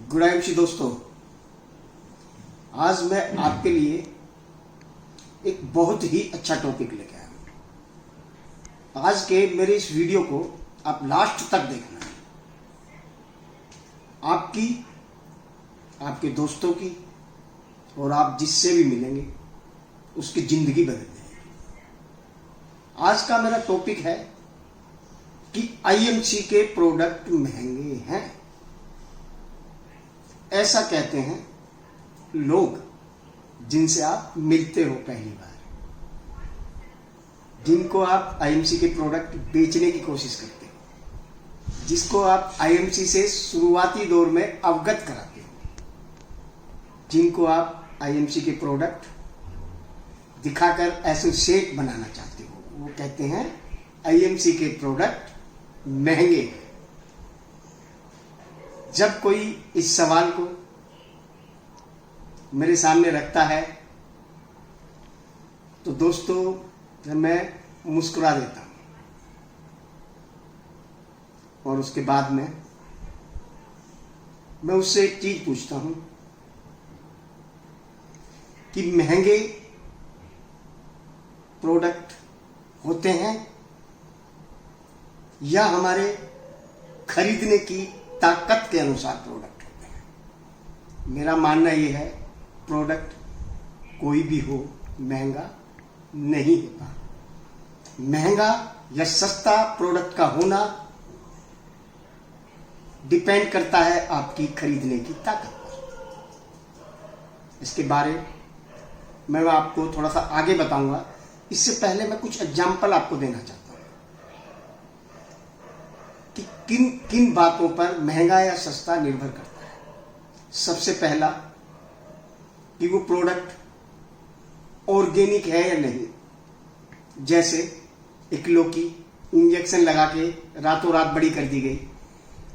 Good IMC दोस्तों, आज मैं आपके लिए एक बहुत ही अच्छा टॉपिक लेके आया हूं। आज के मेरे इस वीडियो को आप लास्ट तक देखना है। आपकी, आपके दोस्तों की और आप जिससे भी मिलेंगे उसकी जिंदगी बदल जाएगी। आज का मेरा टॉपिक है कि आईएमसी के प्रोडक्ट महंगे हैं। ऐसा कहते हैं लोग जिनसे आप मिलते हो पहली बार, जिनको आप आईएमसी के प्रोडक्ट बेचने की कोशिश करते हो, जिसको आप आईएमसी से शुरुआती दौर में अवगत कराते हो, जिनको आप आईएमसी के प्रोडक्ट दिखाकर एसोसिएट बनाना चाहते हो, वो कहते हैं आईएमसी के प्रोडक्ट महंगे हैं। जब कोई इस सवाल को मेरे सामने रखता है तो दोस्तों मैं मुस्कुरा देता हूं और उसके बाद में मैं उससे एक चीज पूछता हूं कि महंगे प्रोडक्ट होते हैं या हमारे खरीदने की ताकत के अनुसार प्रोडक्ट होते हैं। मेरा मानना यह है, प्रोडक्ट कोई भी हो महंगा नहीं होता। महंगा या सस्ता प्रोडक्ट का होना डिपेंड करता है आपकी खरीदने की ताकत पर। इसके बारे में मैं आपको थोड़ा सा आगे बताऊंगा। इससे पहले मैं कुछ एग्जाम्पल आपको देना चाहता हूं कि किन किन बातों पर महंगा या सस्ता निर्भर करता है। सबसे पहला कि वो प्रोडक्ट ऑर्गेनिक है या नहीं। जैसे एक लौकी इंजेक्शन लगा के रातों रात बड़ी कर दी गई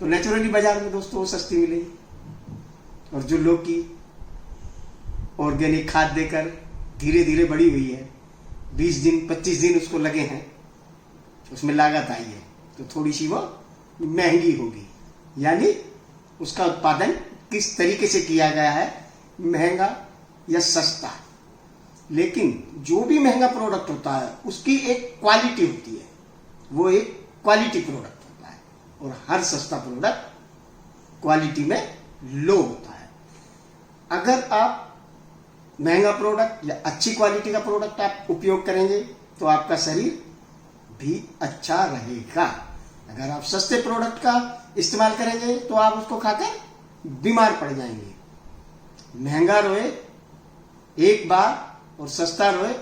तो नेचुरली बाजार में दोस्तों वो सस्ती मिलेगी, और जो लौकी ऑर्गेनिक खाद देकर धीरे धीरे बड़ी हुई है, 20 दिन 25 दिन उसको लगे हैं, उसमें लागत आई है, तो थोड़ी सी वो महंगी होगी। यानी उसका उत्पादन किस तरीके से किया गया है, महंगा या सस्ता। लेकिन जो भी महंगा प्रोडक्ट होता है उसकी एक क्वालिटी होती है, वो एक क्वालिटी प्रोडक्ट होता है, और हर सस्ता प्रोडक्ट क्वालिटी में लो होता है। अगर आप महंगा प्रोडक्ट या अच्छी क्वालिटी का प्रोडक्ट आप उपयोग करेंगे तो आपका शरीर भी अच्छा रहेगा। अगर आप सस्ते प्रोडक्ट का इस्तेमाल करेंगे तो आप उसको खाकर बीमार पड़ जाएंगे। महंगा रोए एक बार और सस्ता रोए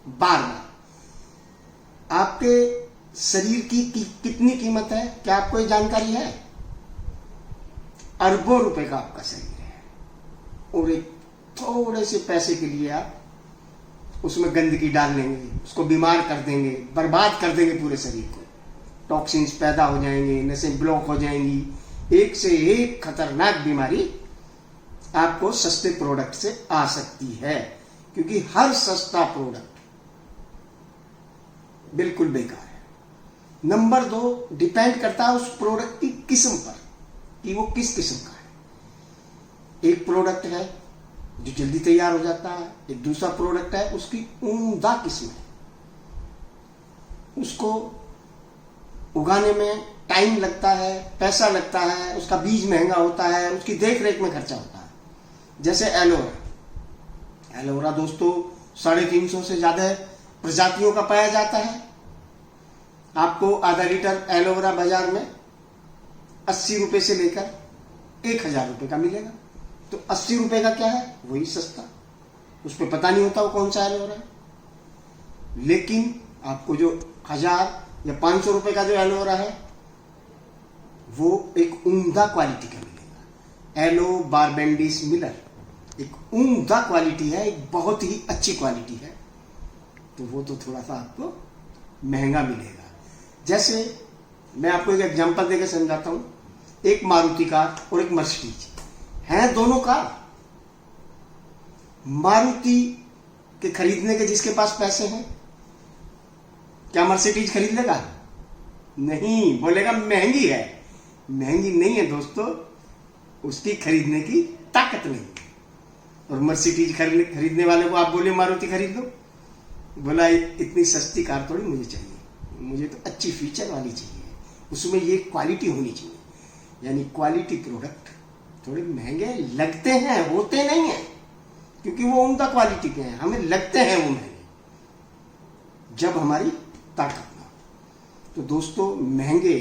बार बार। आपके शरीर की कितनी कीमत है, क्या आपको ये जानकारी है? अरबों रुपए का आपका शरीर है, और एक थोड़े से पैसे के लिए आप उसमें गंदगी डाल लेंगे, उसको बीमार कर देंगे, बर्बाद कर देंगे पूरे शरीर को। टॉक्सिन्स पैदा हो जाएंगे, नसें ब्लॉक हो जाएंगी, एक से एक खतरनाक बीमारी आपको सस्ते प्रोडक्ट से आ सकती है, क्योंकि हर सस्ता प्रोडक्ट बिल्कुल बेकार है। नंबर 2, डिपेंड करता है उस प्रोडक्ट की किस्म पर कि वो किस किस्म का है। एक प्रोडक्ट है जो जल्दी तैयार हो जाता है, एक दूसरा प्रोडक्ट है उसकी उम्दा किस्म है, उसको उगाने में टाइम लगता है, पैसा लगता है, उसका बीज महंगा होता है, उसकी देख रेख में खर्चा होता है। जैसे एलोवेरा, एलोवेरा दोस्तों 350 से ज्यादा प्रजातियों का पाया जाता है। आपको आधा लीटर एलोवेरा बाजार में 80 रुपए से लेकर 1000 रुपए का मिलेगा। तो 80 रुपए का क्या है, वही सस्ता। उस पर पता नहीं होता वो कौन सा एलोवेरा है। लेकिन आपको जो 1000 या 500 रुपए का जो एलोवेरा है वो एक उम्दा क्वालिटी का मिलेगा। एलो बारबेंडिस मिलर एक उम्दा क्वालिटी है, एक बहुत ही अच्छी क्वालिटी है, तो वो तो थोड़ा सा आपको महंगा मिलेगा। जैसे मैं आपको एक एग्जांपल देकर समझाता हूं। एक मारुति कार और एक मर्सिडीज हैं, दोनों कार। मारुति के खरीदने के जिसके पास पैसे हैं, क्या मर्सिडीज खरीद लेगा? नहीं, बोलेगा महंगी है। महंगी नहीं है दोस्तों, उसकी खरीदने की ताकत नहीं। और मर्सिडीज खरीदने वाले को आप बोले मारुति खरीद लो, बोला इतनी सस्ती कार थोड़ी मुझे चाहिए, मुझे तो अच्छी फीचर वाली चाहिए, उसमें ये क्वालिटी होनी चाहिए। यानी क्वालिटी प्रोडक्ट थोड़े महंगे लगते हैं, होते नहीं हैं, क्योंकि वो उनका क्वालिटी के हैं, हमें लगते हैं वो महंगे जब हमारी ताकत ना। तो दोस्तों, महंगे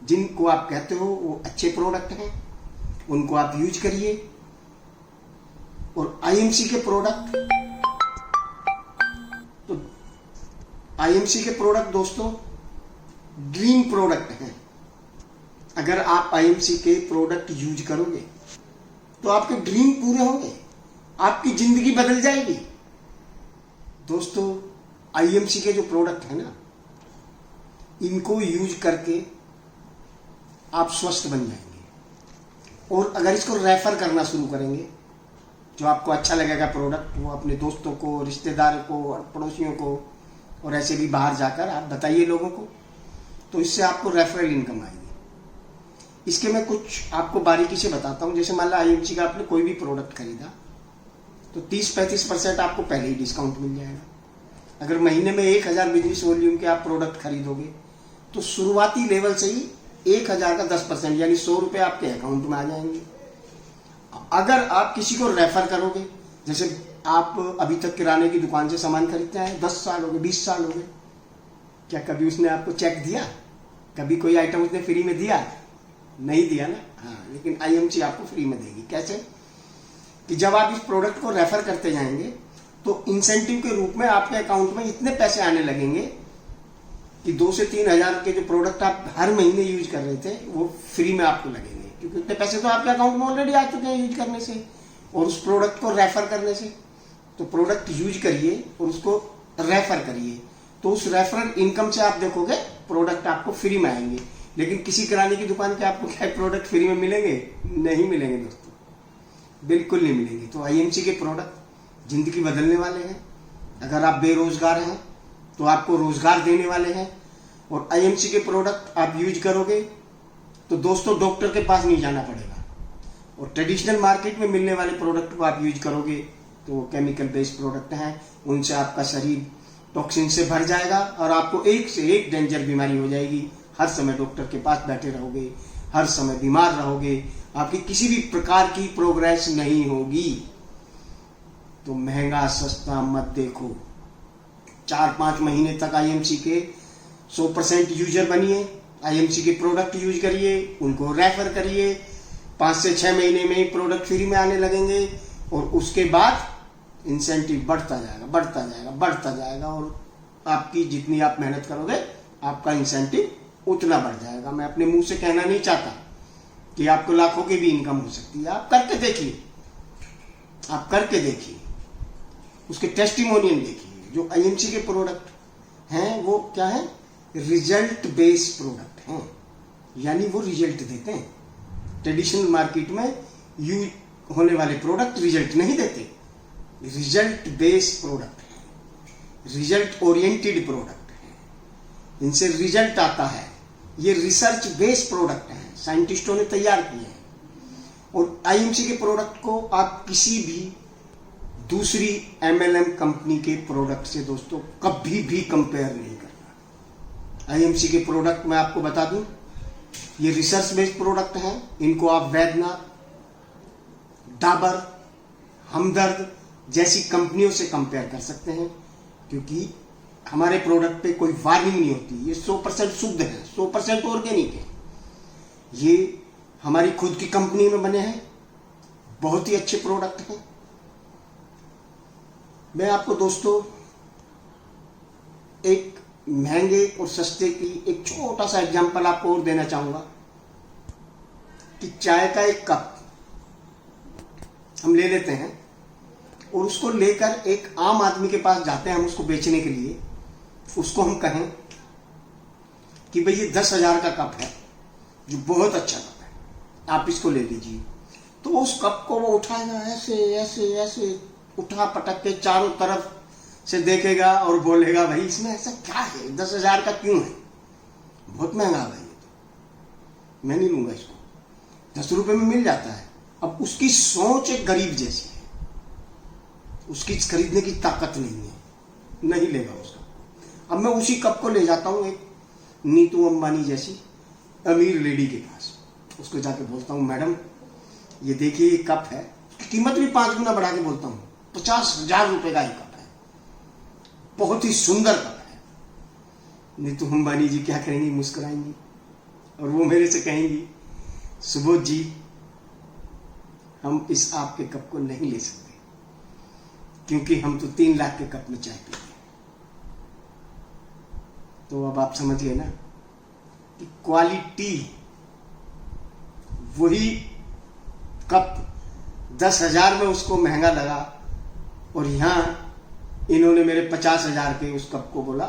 जिनको आप कहते हो वो अच्छे प्रोडक्ट हैं, उनको आप यूज करिए। और आईएमसी के प्रोडक्ट, तो आईएमसी के प्रोडक्ट दोस्तों ड्रीम प्रोडक्ट हैं। अगर आप आईएमसी के प्रोडक्ट यूज करोगे तो आपके ड्रीम पूरे होंगे, आपकी जिंदगी बदल जाएगी। दोस्तों, आईएमसी के जो प्रोडक्ट है ना, इनको यूज करके आप स्वस्थ बन जाएंगे। और अगर इसको रेफर करना शुरू करेंगे, जो आपको अच्छा लगेगा प्रोडक्ट, वो अपने दोस्तों को, रिश्तेदार को, पड़ोसियों को, और ऐसे भी बाहर जाकर आप बताइए लोगों को, तो इससे आपको रेफरल इनकम आएगी। इसके मैं कुछ आपको बारीकी से बताता हूं। जैसे मान लो आईएमसी का आपने कोई भी प्रोडक्ट खरीदा तो 30-35% आपको पहले ही डिस्काउंट मिल जाएगा। अगर महीने में 1000 बिजनेस वॉल्यूम के आप प्रोडक्ट खरीदोगे तो शुरुआती लेवल से ही 1000 का 10% यानी 100 रुपए आपके अकाउंट में आ जाएंगे। अगर आप किसी को रेफर करोगे, जैसे आप अभी तक किराने की दुकान से सामान खरीदते हैं, 10 साल हो गए, 20 साल हो गए, क्या कभी उसने आपको चेक दिया? कभी कोई आइटम उसने फ्री में दिया? नहीं दिया ना। हाँ, लेकिन आईएमसी आपको फ्री में देगी। कैसे? कि जब आप इस प्रोडक्ट को रेफर करते जाएंगे तो इंसेंटिव के रूप में आपके अकाउंट में इतने पैसे आने लगेंगे कि 2 से 3 हजार के जो प्रोडक्ट आप हर महीने यूज कर रहे थे वो फ्री में आपको लगेंगे, क्योंकि इतने पैसे तो आपके अकाउंट में ऑलरेडी आ चुके हैं यूज करने से और उस प्रोडक्ट को रेफर करने से। तो प्रोडक्ट यूज करिए और उसको रेफर करिए, तो उस रेफरल इनकम से आप देखोगे प्रोडक्ट आपको फ्री में आएंगे। लेकिन किसी किराने की दुकान के आपको क्या प्रोडक्ट फ्री में मिलेंगे? नहीं मिलेंगे दोस्तों, बिल्कुल नहीं मिलेंगे। तो आईएमसी के प्रोडक्ट जिंदगी बदलने वाले हैं। अगर आप बेरोजगार हैं तो आपको रोजगार देने वाले हैं। और आईएमसी के प्रोडक्ट आप यूज करोगे तो दोस्तों डॉक्टर के पास नहीं जाना पड़ेगा। और ट्रेडिशनल मार्केट में मिलने वाले प्रोडक्ट को आप यूज करोगे तो वो केमिकल बेस्ड प्रोडक्ट हैं, उनसे आपका शरीर टॉक्सिन से भर जाएगा और आपको एक से एक डेंजर बीमारी हो जाएगी। हर समय डॉक्टर के पास बैठे रहोगे, हर समय बीमार रहोगे, आपकी किसी भी प्रकार की प्रोग्रेस नहीं होगी। तो महंगा सस्ता मत देखो। 4-5 महीने तक आईएमसी के 100% यूजर बनिए, आईएमसी के प्रोडक्ट यूज करिए, उनको रेफर करिए। 5 से 6 महीने में ही प्रोडक्ट फ्री में आने लगेंगे और उसके बाद इंसेंटिव बढ़ता जाएगा, बढ़ता जाएगा, बढ़ता जाएगा और आपकी जितनी आप मेहनत करोगे आपका इंसेंटिव उतना बढ़ जाएगा। मैं अपने मुंह से कहना नहीं चाहता कि आपको लाखों की भी इनकम हो सकती है। आप करके देखिए, आप करके देखिए, उसके टेस्टिमोनियल देखिए। जो आईएमसी के प्रोडक्ट हैं वो क्या है? रिजल्ट बेस्ड प्रोडक्ट हैं, यानी वो रिजल्ट देते हैं। ट्रेडिशनल मार्केट में यूज होने वाले प्रोडक्ट रिजल्ट नहीं देते। रिजल्ट बेस्ड प्रोडक्ट है, रिजल्ट ओरिएंटेड प्रोडक्ट है, इनसे रिजल्ट आता है। ये रिसर्च बेस्ड प्रोडक्ट है, साइंटिस्टों ने तैयार किए हैं। और आईएमसी के प्रोडक्ट को आप किसी भी दूसरी एमएलएम कंपनी के प्रोडक्ट से दोस्तों कभी भी कंपेयर नहीं करना। आईएमसी के प्रोडक्ट मैं आपको बता दूं, ये रिसर्च बेस्ड प्रोडक्ट हैं। इनको आप वैद्यनाथ, डाबर, हमदर्द जैसी कंपनियों से कंपेयर कर सकते हैं, क्योंकि हमारे प्रोडक्ट पे कोई वार्निंग नहीं होती। ये 100% शुद्ध है, 100% ऑर्गेनिक है। ये हमारी खुद की कंपनी में बने हैं, बहुत ही अच्छे प्रोडक्ट हैं। मैं आपको दोस्तों एक महंगे और सस्ते की एक छोटा सा एग्जांपल आपको और देना चाहूंगा कि चाय का एक कप हम ले लेते हैं और उसको लेकर एक आम आदमी के पास जाते हैं हम उसको बेचने के लिए। उसको हम कहें कि भाई ये 10,000 का कप है, जो बहुत अच्छा कप है, आप इसको ले लीजिए। तो उस कप को वो उठाएगा, ऐसे ऐसे ऐसे उठा पटक के चारों तरफ से देखेगा और बोलेगा भाई इसमें ऐसा क्या है, 10,000 का क्यों है, बहुत महंगा है ये, तो मैं नहीं लूंगा इसको। 10 रुपए में मिल जाता है। अब उसकी सोच एक गरीब जैसी है, उसकी खरीदने की ताकत नहीं है, नहीं लेगा उसका। अब मैं उसी कप को ले जाता हूँ एक नीतू अंबानी जैसी अमीर लेडी के पास, उसको जाके बोलता हूँ, मैडम ये देखिए ये कप है, कीमत भी 5 गुना बढ़ा के बोलता हूँ, 50,000 रुपए का ये कप है, बहुत ही सुंदर कप है। नीतू अंबानी जी क्या करेंगी, मुस्कुराएंगी और वो मेरे से कहेंगी, सुबोध जी हम इस आपके कप को नहीं ले सकते, क्योंकि हम तो 3 लाख के कप में चाय पीते हैं। तो अब आप समझिए ना कि क्वालिटी, वही कप 10,000 में उसको महंगा लगा और यहां इन्होंने मेरे 50,000 के उस कप को बोला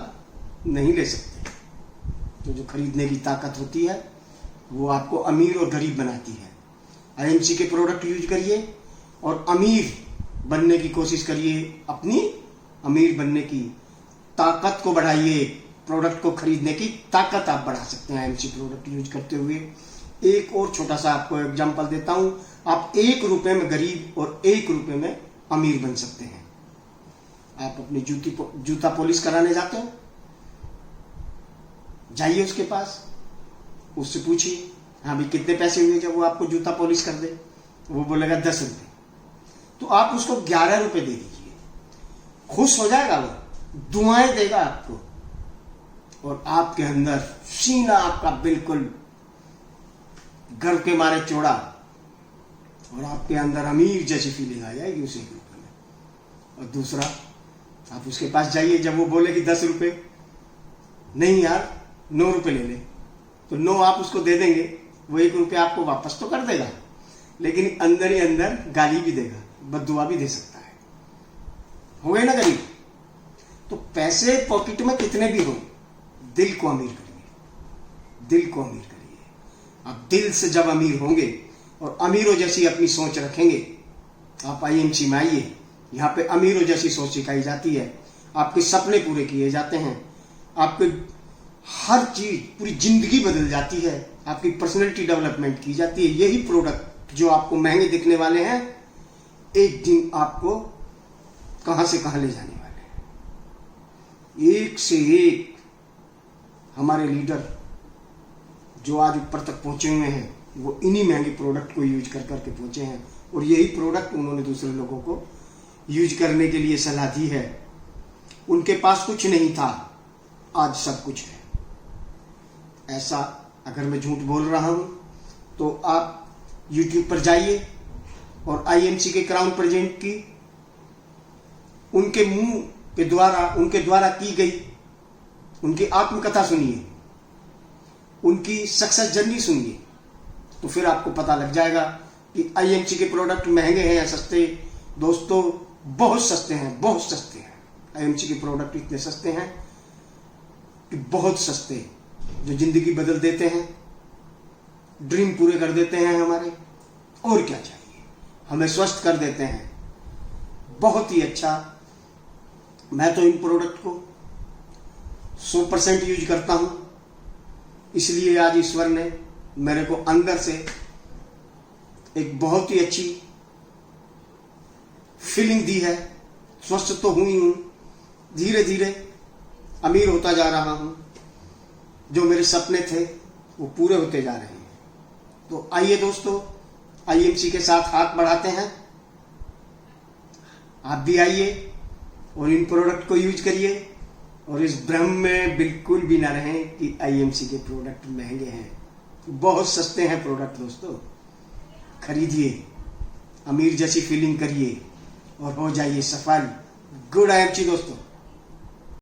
नहीं ले सकते। तो जो खरीदने की ताकत होती है वो आपको अमीर और गरीब बनाती है। आईएमसी के प्रोडक्ट यूज करिए और अमीर बनने की कोशिश करिए, अपनी अमीर बनने की ताकत को बढ़ाइए, प्रोडक्ट को खरीदने की ताकत आप बढ़ा सकते हैं आईएमसी प्रोडक्ट यूज करते हुए। एक और छोटा सा आपको एग्जांपल देता हूं, आप 1 रुपए में गरीब और 1 रुपए में अमीर बन सकते हैं। आप अपनी जूता पॉलिश कराने जाते हो, जाइए उसके पास, उससे पूछिए हाँ भाई कितने पैसे हुए, जब वो आपको जूता पॉलिश कर दे वो बोलेगा 10 रुपए, तो आप उसको 11 रुपए दे दीजिए, खुश हो जाएगा, वो दुआएं देगा आपको और आपके अंदर सीना आपका बिल्कुल गर्व के मारे चौड़ा और आपके अंदर अमीर जैसी फीलिंग आ जाएगी उस 1 रुपए में। और दूसरा, आप उसके पास जाइए, जब वो बोले कि 10 रुपए, नहीं यार 9 रुपए ले ले, तो 9 आप उसको दे देंगे, वो 1 रुपए आपको वापस तो कर देगा, लेकिन अंदर ही अंदर गाली भी देगा, बद्दुआ भी दे सकता है। हो गए ना गरीब। तो पैसे पॉकेट में कितने भी हो, दिल को अमीर करिए, दिल को अमीर करिए। आप दिल से जब अमीर होंगे और अमीरों जैसी अपनी सोच रखेंगे, आप आईएमसी में आइए, यहाँ पे अमीरों जैसी सोच सिखाई जाती है, आपके सपने पूरे किए जाते हैं, आपके हर चीज, पूरी जिंदगी बदल जाती है, आपकी पर्सनैलिटी डेवलपमेंट की जाती है। यही प्रोडक्ट जो आपको महंगे दिखने वाले हैं, एक दिन आपको कहां से कहां ले जाने वाले हैं। एक से एक हमारे लीडर जो आज ऊपर तक पहुंचे हुए हैं, वो इन्हीं महंगे प्रोडक्ट को यूज कर करके पहुंचे हैं और यही प्रोडक्ट उन्होंने दूसरे लोगों को यूज करने के लिए सलाह दी है। उनके पास कुछ नहीं था, आज सब कुछ है। ऐसा अगर मैं झूठ बोल रहा हूं तो आप YouTube पर जाइए और आईएमसी के क्राउन प्रेजेंट की उनके मुंह के द्वारा, उनके द्वारा की गई उनकी आत्मकथा सुनिए, उनकी सक्सेस जर्नी सुनिए, तो फिर आपको पता लग जाएगा कि आईएमसी के प्रोडक्ट महंगे हैं या सस्ते। दोस्तों बहुत सस्ते हैं, बहुत सस्ते हैं। आईएमसी के प्रोडक्ट इतने सस्ते हैं कि बहुत सस्ते, जो जिंदगी बदल देते हैं, ड्रीम पूरे कर देते हैं हमारे, और क्या चाहिए, हमें स्वस्थ कर देते हैं। बहुत ही अच्छा। मैं तो इन प्रोडक्ट को 100% यूज करता हूं, इसलिए आज ईश्वर ने मेरे को अंदर से एक बहुत ही अच्छी फीलिंग दी है। स्वस्थ तो हुई हूं, धीरे धीरे अमीर होता जा रहा हूं, जो मेरे सपने थे वो पूरे होते जा रहे हैं। तो आइए दोस्तों, आईएमसी के साथ हाथ बढ़ाते हैं। आप भी आइए और इन प्रोडक्ट को यूज करिए और इस भ्रम में बिल्कुल भी ना रहें कि आईएमसी के प्रोडक्ट महंगे हैं। बहुत सस्ते हैं प्रोडक्ट दोस्तों, खरीदिए, अमीर जैसी फीलिंग करिए और हो जाइए सफल। गुड आईएमसी दोस्तों।